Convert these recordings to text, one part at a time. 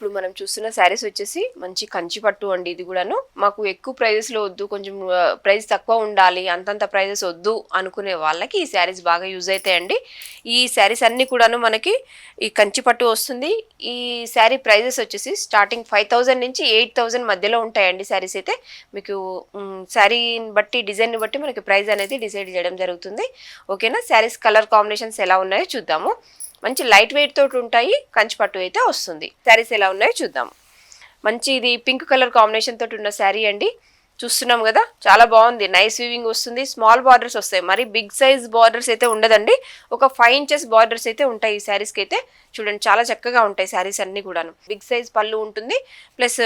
ఇప్పుడు మనం చూస్తున్న శారీస్ వచ్చేసి మంచి కంచి పట్టు అండి. ఇది కూడాను మాకు ఎక్కువ ప్రైజెస్ లో వద్దు, కొంచెం ప్రైస్ తక్కువ ఉండాలి, అంతంత ప్రైజెస్ వద్దు అనుకునే వాళ్ళకి ఈ శారీస్ బాగా యూజ్ అవుతాయండి. ఈ శారీస్ అన్ని కూడాను మనకి ఈ కంచి పట్టు వస్తుంది. ఈ శారీ ప్రైజెస్ వచ్చేసి స్టార్టింగ్ 5000 నుంచి 8000 మధ్యలో ఉంటాయండి. శారీస్ అయితే మీకు శారీని బట్టి, డిజైన్ బట్టి మనకి ప్రైస్ అనేది డిసైడ్ చేయడం జరుగుతుంది. ఓకేనా. శారీస్ కలర్ కాంబినేషన్స్ ఎలా ఉన్నాయో చూద్దాము. మంచి లైట్ వెయిట్ తోటి ఉంటాయి, కంచిపట్టు అయితే వస్తుంది. శారీస్ ఎలా ఉన్నాయో చూద్దాం. మంచి ఇది పింక్ కలర్ కాంబినేషన్ తోటి ఉన్న శారీ అండి. చూస్తున్నాం కదా, చాలా బాగుంది. నైస్ వీవింగ్ వస్తుంది, స్మాల్ బార్డర్స్ వస్తాయి, మరి బిగ్ సైజ్ బార్డర్స్ అయితే ఉండదండి. ఒక 5 ఇంచెస్ బార్డర్స్ అయితే ఉంటాయి ఈ శారీస్కి అయితే. చూడండి చాలా చక్కగా ఉంటాయి శారీస్ అన్ని కూడాను. బిగ్ సైజ్ పళ్ళు ఉంటుంది, ప్లస్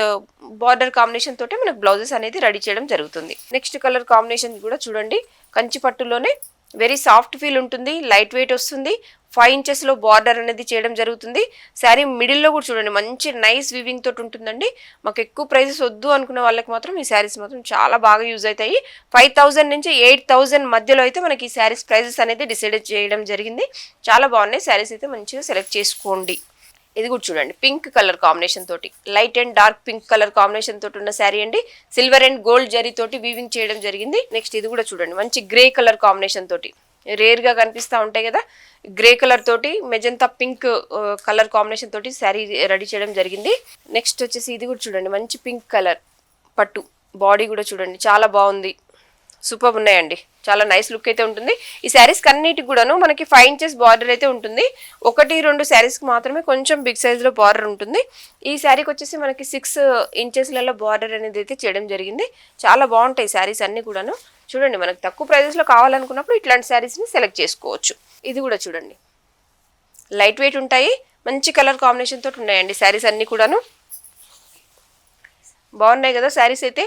బార్డర్ కాంబినేషన్ తోటి మనకు బ్లౌజెస్ అనేది రెడీ చేయడం జరుగుతుంది. నెక్స్ట్ కలర్ కాంబినేషన్ కూడా చూడండి, కంచి పట్టులోనే వెరీ సాఫ్ట్ ఫీల్ ఉంటుంది, లైట్ వెయిట్ వస్తుంది, 5 ఇంచెస్లో బార్డర్ అనేది చేయడం జరుగుతుంది. శారీ మిడిల్లో కూడా చూడండి మంచి నైస్ వీవింగ్ తోటి ఉంటుందండి. మాకు ఎక్కువ ప్రైజెస్ వద్దు అనుకున్న వాళ్ళకి మాత్రం ఈ శారీస్ మాత్రం చాలా బాగా యూజ్ అవుతాయి. 5000 నుంచి 8000 మధ్యలో అయితే మనకి ఈ శారీస్ ప్రైజెస్ అనేది డిసైడ్ చేయడం జరిగింది. చాలా బాగున్నాయి శారీస్ అయితే, మంచిగా సెలెక్ట్ చేసుకోండి. ఇది కూడా చూడండి పింక్ కలర్ కాంబినేషన్ తోటి, light and dark pink colour combination తోటి ఉన్న శారీ అండి. సిల్వర్ అండ్ గోల్డ్ జరీ తోటి వీవింగ్ చేయడం జరిగింది. నెక్స్ట్ ఇది కూడా చూడండి మంచి గ్రే కలర్ కాంబినేషన్ తోటి, రేర్ గా కనిపిస్తూ ఉంటాయి కదా, గ్రే కలర్ తోటి మెజంతా పింక్ కలర్ కాంబినేషన్ తోటి శారీ రెడీ చేయడం జరిగింది. నెక్స్ట్ వచ్చేసి ఇది కూడా చూడండి మంచి పింక్ కలర్ పట్టు, బాడీ కూడా చూడండి చాలా బాగుంది, సూపర్ ఉన్నాయండి. చాలా నైస్ లుక్ అయితే ఉంటుంది. ఈ శారీస్కి అన్నిటికి కూడాను మనకి 5 ఇంచెస్ బార్డర్ అయితే ఉంటుంది. 1-2 శారీస్కి మాత్రమే కొంచెం బిగ్ సైజ్లో బార్డర్ ఉంటుంది. ఈ శారీకి వచ్చేసి మనకి 6 ఇంచెస్లలో బార్డర్ అనేది అయితే చేయడం జరిగింది. చాలా బాగుంటాయి శారీస్ అన్నీ కూడాను. చూడండి మనకు తక్కువ ప్రైజెస్లో కావాలనుకున్నప్పుడు ఇట్లాంటి శారీస్ని సెలెక్ట్ చేసుకోవచ్చు. ఇది కూడా చూడండి లైట్ వెయిట్ ఉంటాయి, మంచి కలర్ కాంబినేషన్ తోటి ఉన్నాయండి శారీస్ అన్నీ కూడాను. బాగున్నాయి కదా శారీస్ అయితే.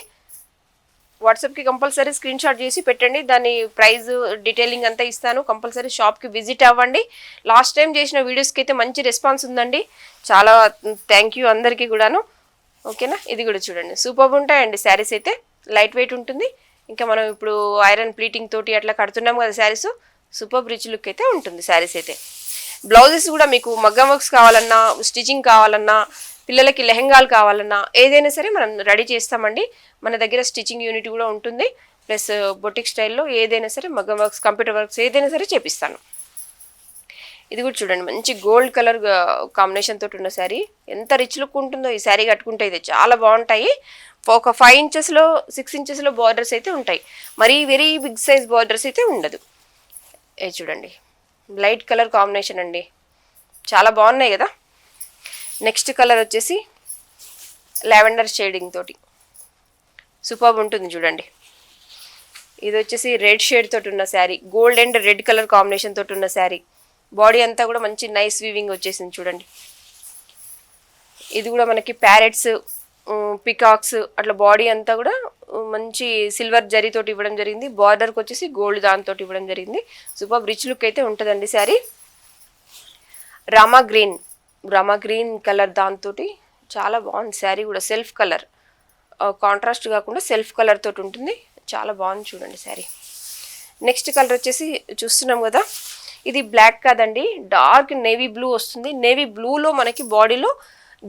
వాట్సాప్కి కంపల్సరీ స్క్రీన్ షాట్ చేసి పెట్టండి, దాని ప్రైస్ డీటెయిలింగ్ అంతా ఇస్తాను. కంపల్సరీ షాప్కి విజిట్ అవ్వండి. లాస్ట్ టైం చేసిన వీడియోస్కి అయితే మంచి రెస్పాన్స్ ఉందండి, చాలా థ్యాంక్ యూ అందరికీ కూడాను. ఓకేనా. ఇది కూడా చూడండి సూపర్ ఉంటాయండి శారీస్ అయితే, లైట్ వెయిట్ ఉంటుంది. ఇంకా మనం ఇప్పుడు ఐరన్ ప్లీటింగ్ తోటి అట్లా కడుతున్నాం కదా శారీస్, సూపర్ రిచ్ లుక్ అయితే ఉంటుంది శారీస్ అయితే. బ్లౌజెస్ కూడా మీకు మగ్గం వర్క్స్ కావాలన్నా, స్టిచింగ్ కావాలన్నా, పిల్లలకి లెహంగాలు కావాలన్నా ఏదైనా సరే మనం రెడీ చేస్తామండి. మన దగ్గర స్టిచ్చింగ్ యూనిట్ కూడా ఉంటుంది, ప్లస్ బొటిక్ స్టైల్లో ఏదైనా సరే మగ్గం వర్క్స్, కంప్యూటర్ వర్క్స్ ఏదైనా సరే చేపిస్తాను. ఇది కూడా చూడండి మంచి గోల్డ్ కలర్ కాంబినేషన్ తోటి ఉన్న శారీ, ఎంత రిచ్ లుక్ ఉంటుందో ఈ శారీ కట్టుకుంటే. ఇది చాలా బాగుంటాయి. ఒక 5 ఇంచెస్లో 6 ఇంచెస్లో బార్డర్స్ అయితే ఉంటాయి, మరీ వెరీ బిగ్ సైజ్ బార్డర్స్ అయితే ఉండదు. ఇది చూడండి లైట్ కలర్ కాంబినేషన్ అండి, చాలా బాగున్నాయి కదా. నెక్స్ట్ కలర్ వచ్చేసి లావెండర్ షేడింగ్ తోటి సూపర్ ఉంటుంది చూడండి. ఇది వచ్చేసి రెడ్ షేడ్ తోటి ఉన్న sari, gold and red colour combination తోటి ఉన్న శారీ. బాడీ అంతా కూడా మంచి నైస్ వీవింగ్ వచ్చేసింది చూడండి. ఇది కూడా మనకి ప్యారెట్స్, పికాక్స్ అట్లా బాడీ అంతా కూడా మంచి సిల్వర్ జరీతోటి ఇవ్వడం జరిగింది. బార్డర్కి వచ్చేసి గోల్డ్ దాంతో ఇవ్వడం జరిగింది. సూపర్ రిచ్ లుక్ అయితే ఉంటుందండి శారీ. రామా గ్రీన్ కలర్ దాంతో చాలా బాగుంది శారీ కూడా. సెల్ఫ్ కలర్, కాంట్రాస్ట్ కాకుండా సెల్ఫ్ కలర్ తోటి ఉంటుంది, చాలా బాగుంది చూడండి శారీ. నెక్స్ట్ కలర్ వచ్చేసి చూస్తున్నాం కదా, ఇది బ్లాక్ కాదండి, డార్క్ నేవీ బ్లూ వస్తుంది. నేవీ బ్లూలో మనకి బాడీలో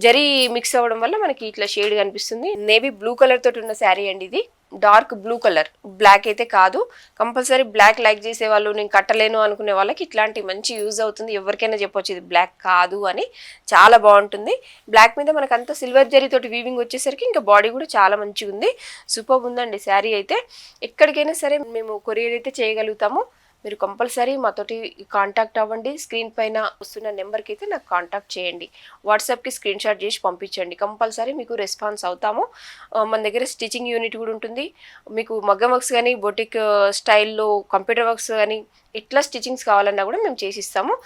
జరీ మిక్స్ అవ్వడం వల్ల మనకి ఇట్లా షేడ్ కనిపిస్తుంది. నేవీ బ్లూ కలర్ తోటి ఉన్న శారీ అండి ఇది, డార్క్ బ్లూ కలర్, బ్లాక్ అయితే కాదు. కంపల్సరీ బ్లాక్ లైక్ చేసే వాళ్ళు, నేను కట్టలేను అనుకునే వాళ్ళకి ఇట్లాంటి మంచి యూజ్ అవుతుంది. ఎవరికైనా చెప్పొచ్చు ఇది బ్లాక్ కాదు అని, చాలా బాగుంటుంది. బ్లాక్ మీద మనకు అంతా సిల్వర్ జరీ తోటి వీవింగ్ వచ్చేసరికి ఇంకా బాడీ కూడా చాలా మంచిగా ఉంది, సూపర్ ఉందండి శారీ అయితే. ఎక్కడికైనా సరే మేము కొరియర్ అయితే చేయగలుగుతాము. మీరు కంపల్సరీ మాతోటి కాంటాక్ట్ అవ్వండి. స్క్రీన్ పైన వస్తున్న నెంబర్కి అయితే నాకు కాంటాక్ట్ చేయండి. వాట్సాప్కి స్క్రీన్ షాట్ చేసి పంపించండి, కంపల్సరీ మీకు రెస్పాన్స్ అవుతాము. మన దగ్గర స్టిచ్చింగ్ యూనిట్ కూడా ఉంటుంది. మీకు మగ్గం వర్క్స్ కానీ, బొటిక్ స్టైల్లో కంప్యూటర్ వర్క్స్ కానీ, ఎట్లా స్టిచ్చింగ్స్ కావాలన్నా కూడా మేము చేసిస్తాము.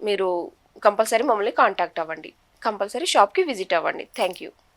మీరు కంపల్సరీ మమ్మల్ని కాంటాక్ట్ అవ్వండి, కంపల్సరీ షాప్కి విజిట్ అవ్వండి. Thank you.